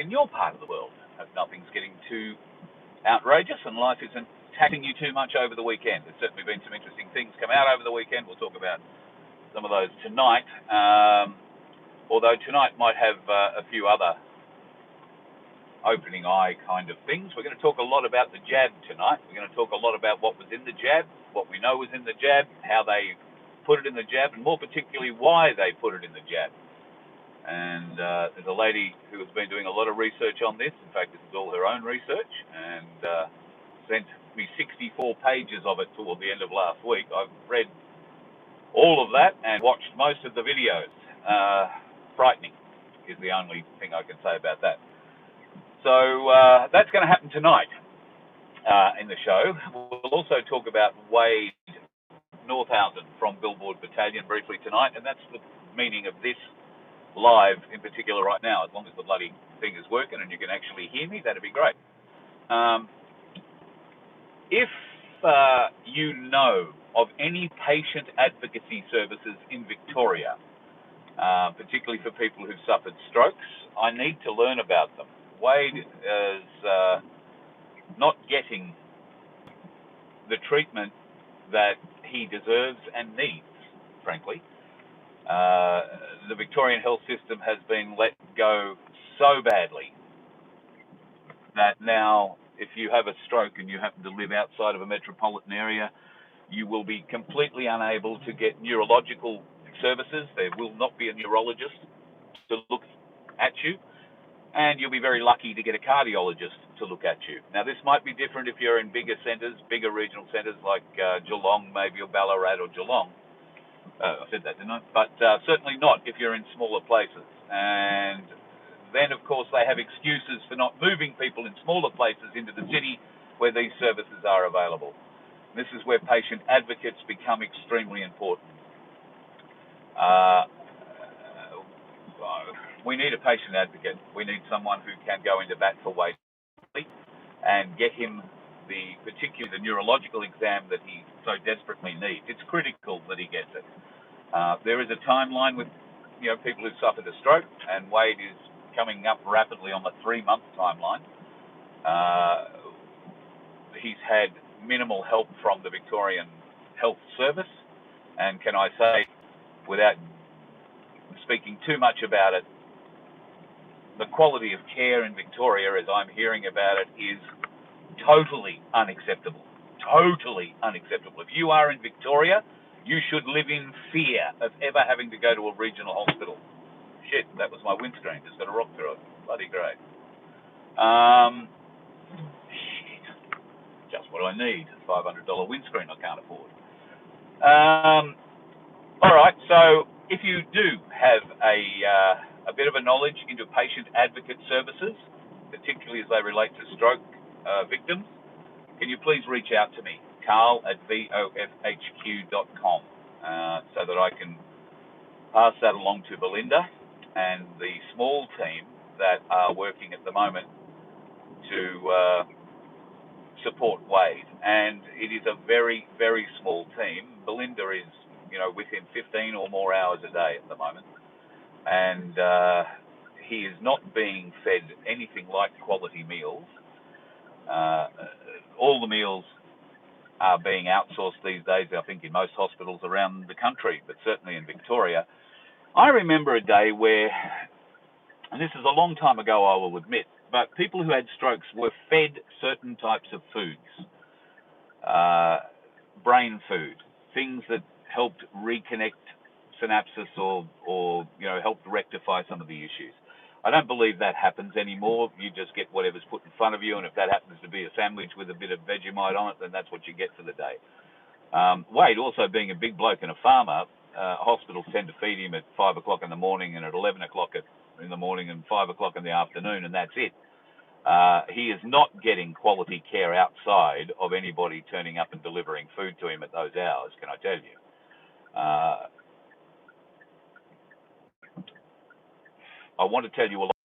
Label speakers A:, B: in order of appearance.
A: in your part of the world. Hope nothing's getting too outrageous and life isn't taxing you too much over the weekend. There's certainly been some interesting things come out over the weekend. We'll talk about some of those tonight, although tonight might have a few other opening eye kind of things. We're going to talk a lot about the jab tonight. We're going to talk a lot about what was in the jab, what we know was in the jab, how they put it in the jab, and more particularly why they put it in the jab. And there's a lady who has been doing a lot of research on this. In fact, this is all her own research, and sent me 64 pages of it toward the end of last week. I've read all of that and watched most of the videos. Frightening is the only thing I can say about that. So that's going to happen tonight in the show. We'll also talk about Wade Northhausen from Billboard Battalion briefly tonight, and that's the meaning of this live in particular right now. As long as the bloody thing is working and you can actually hear me, that'd be great. If you know of any patient advocacy services in Victoria, particularly for people who've suffered strokes, I need to learn about them. Wade is not getting the treatment that he deserves and needs, frankly. The Victorian health system has been let go so badly that now if you have a stroke and you happen to live outside of a metropolitan area, you will be completely unable to get neurological services. There will not be a neurologist to look at you, and you'll be very lucky to get a cardiologist to look at you. Now, this might be different if you're in bigger centres, bigger regional centres like Geelong, maybe, or Ballarat or Geelong. I said that, didn't I? But certainly not if you're in smaller places. And then, of course, they have excuses for not moving people in smaller places into the city where these services are available. This is where patient advocates become extremely important. We need a patient advocate. We need someone who can go into bat for Wade and get him particularly the neurological exam that he so desperately needs. It's critical that he gets it. There is a timeline with people who've suffered a stroke, and Wade is coming up rapidly on the 3-month timeline. He's had minimal help from the Victorian Health Service, and can I say, without speaking too much about it, the quality of care in Victoria, as I'm hearing about it, is totally unacceptable. Totally unacceptable. If you are in Victoria, you should live in fear of ever having to go to a regional hospital. Shit, that was my windscreen. Just got a rock through it. Bloody great. Shit. Just what I need. A $500 windscreen I can't afford. All right, so if you do have a bit of a knowledge into patient advocate services, particularly as they relate to stroke victims, can you please reach out to me, carl@vofhq.com, so that I can pass that along to Belinda and the small team that are working at the moment to support Wade. And it is a very, very small team. Belinda is, within 15 or more hours a day at the moment. And he is not being fed anything like quality meals. All the meals are being outsourced these days, I think, in most hospitals around the country, but certainly in Victoria. I remember a day where, and this is a long time ago, I will admit, but people who had strokes were fed certain types of foods, brain food, things that helped reconnect synapses or helped rectify some of the issues. I don't believe that happens anymore. You just get whatever's put in front of you, and if that happens to be a sandwich with a bit of Vegemite on it, then that's what you get for the day. Wade, also being a big bloke and a farmer, hospitals tend to feed him at 5 o'clock in the morning and at 11 o'clock in the morning and 5 o'clock in the afternoon, and that's it. He is not getting quality care outside of anybody turning up and delivering food to him at those hours, can I tell you. I want to tell you a lot